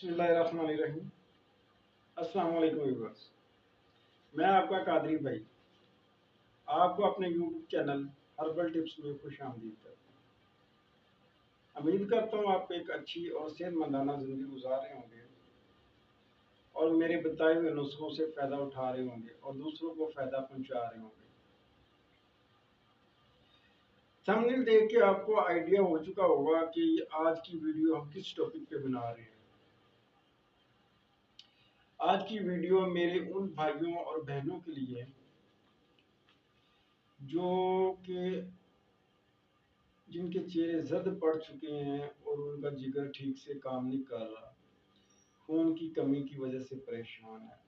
बिस्मिल्लाहिर्रहमानिर्रहीम। अस्सलाम वालेकुम व्यूअर्स। मैं आपका कादरी भाई आपको अपने यूट्यूब चैनल हर्बल टिप्स में खुशामदीद करता हूँ। उम्मीद करता हूँ आप एक अच्छी और सेहतमंदाना ज़िंदगी गुजार रहे होंगे और मेरे बताए हुए नुस्खों से फ़ायदा उठा रहे होंगे और दूसरों को फ़ायदा पहुँचा रहे होंगे। थंबनेल देख के आपको आइडिया हो चुका होगा कि आज की वीडियो हम किस टॉपिक पे बना रहे हैं। आज की वीडियो मेरे उन भाइयों और बहनों के लिए जो कि जिनके चेहरे जर्द पड़ चुके हैं और उनका जिगर ठीक से काम नहीं कर रहा, खून की कमी की वजह से परेशान है,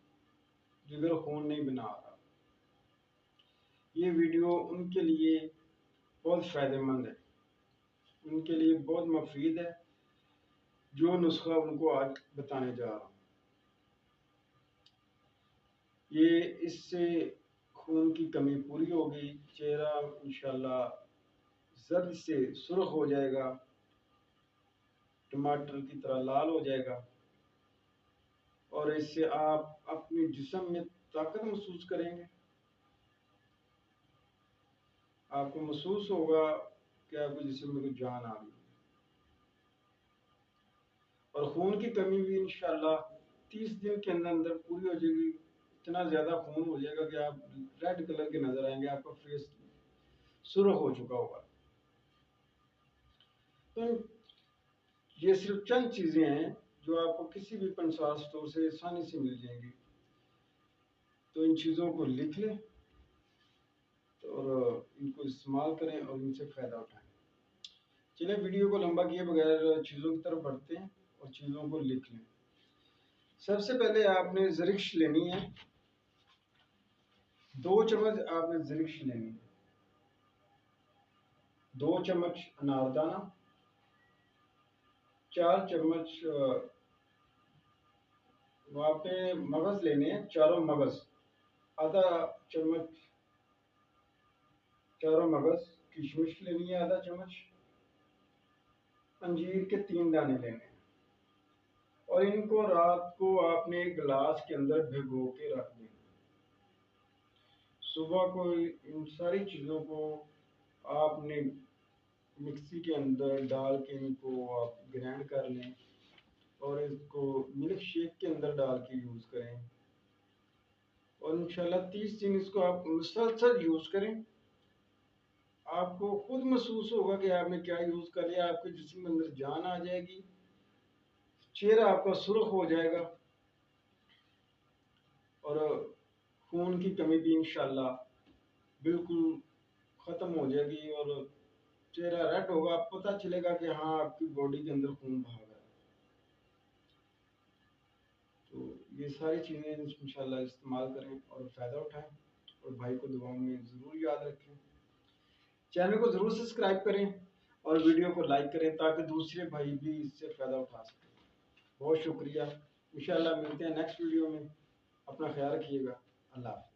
जिगर खून नहीं बना रहा। ये वीडियो उनके लिए बहुत फ़ायदेमंद है, उनके लिए बहुत मुफीद है। जो नुस्खा उनको आज बताने जा रहा हूँ, ये इससे खून की कमी पूरी होगी, चेहरा इंशाल्लाह जर्द से सुर्ख हो जाएगा, टमाटर की तरह लाल हो जाएगा और इससे आप अपने जिस्म में ताकत महसूस करेंगे। आपको महसूस होगा कि आपके जिस्म में कुछ जान आ गई और खून की कमी भी इंशाल्लाह 30 दिन के अंदर अंदर पूरी हो जाएगी। इतना ज़्यादा खून हो जाएगा कि आप रेड कलर के नज़र आएंगे, आपका फेस सुर्ख हो चुका होगा। तो ये सिर्फ चंद चीज़ें हैं जो आपको किसी भी पंसार स्टोर से आसानी से मिल जाएंगी। तो इन चीज़ों को लिख लें और इनको इस्तेमाल करें और इनसे फ़ायदा उठाएं। चलिए वीडियो को लंबा किए बगैर चीज़ों की तरफ बढ़ते हैं और चीज़ों को लिख लें। सबसे पहले आपने ज़रिक्श लेनी है, 2 चम्मच आपने ज़रिक्श लेनी है, 2 चम्मच अनारदाना, 4 चम्मच वहाँ पे मगज़ लेने हैं, चारों मगज़, आधा चम्मच चारों मगज़। किशमिश लेनी है आधा चम्मच, अंजीर के 3 दाने लेने हैं और इनको रात को आपने एक गिलास के अंदर भिगो के रख देना। सुबह को इन सारी चीज़ों को आपने मिक्सी के अंदर डाल के इनको आप ग्राइंड कर लें और इसको मिल्क शेक के अंदर डाल के यूज़ करें और इंशाल्लाह 30 दिन इसको आप मुसलसल यूज़ करें। आपको खुद महसूस होगा कि आपने क्या यूज़ कर लिया, आपके जिस्म में अंदर जान आ जाएगी, चेहरा आपका सुर्ख हो जाएगा और खून की कमी भी इंशाल्लाह बिल्कुल ख़त्म हो जाएगी और चेहरा रेड होगा। पता चलेगा कि हाँ आपकी बॉडी के अंदर खून भाग रहा है। तो ये सारी चीज़ें इंशाल्लाह इस्तेमाल करें और फ़ायदा उठाएं और भाई को दुआओं में ज़रूर याद रखें। चैनल को ज़रूर सब्सक्राइब करें और वीडियो को लाइक करें ताकि दूसरे भाई भी इससे फ़ायदा उठा सकें। बहुत शुक्रिया। इंशाल्लाह मिलते हैं नेक्स्ट वीडियो में। अपना ख्याल रखिएगा। अल्लाह हाफ़िज़।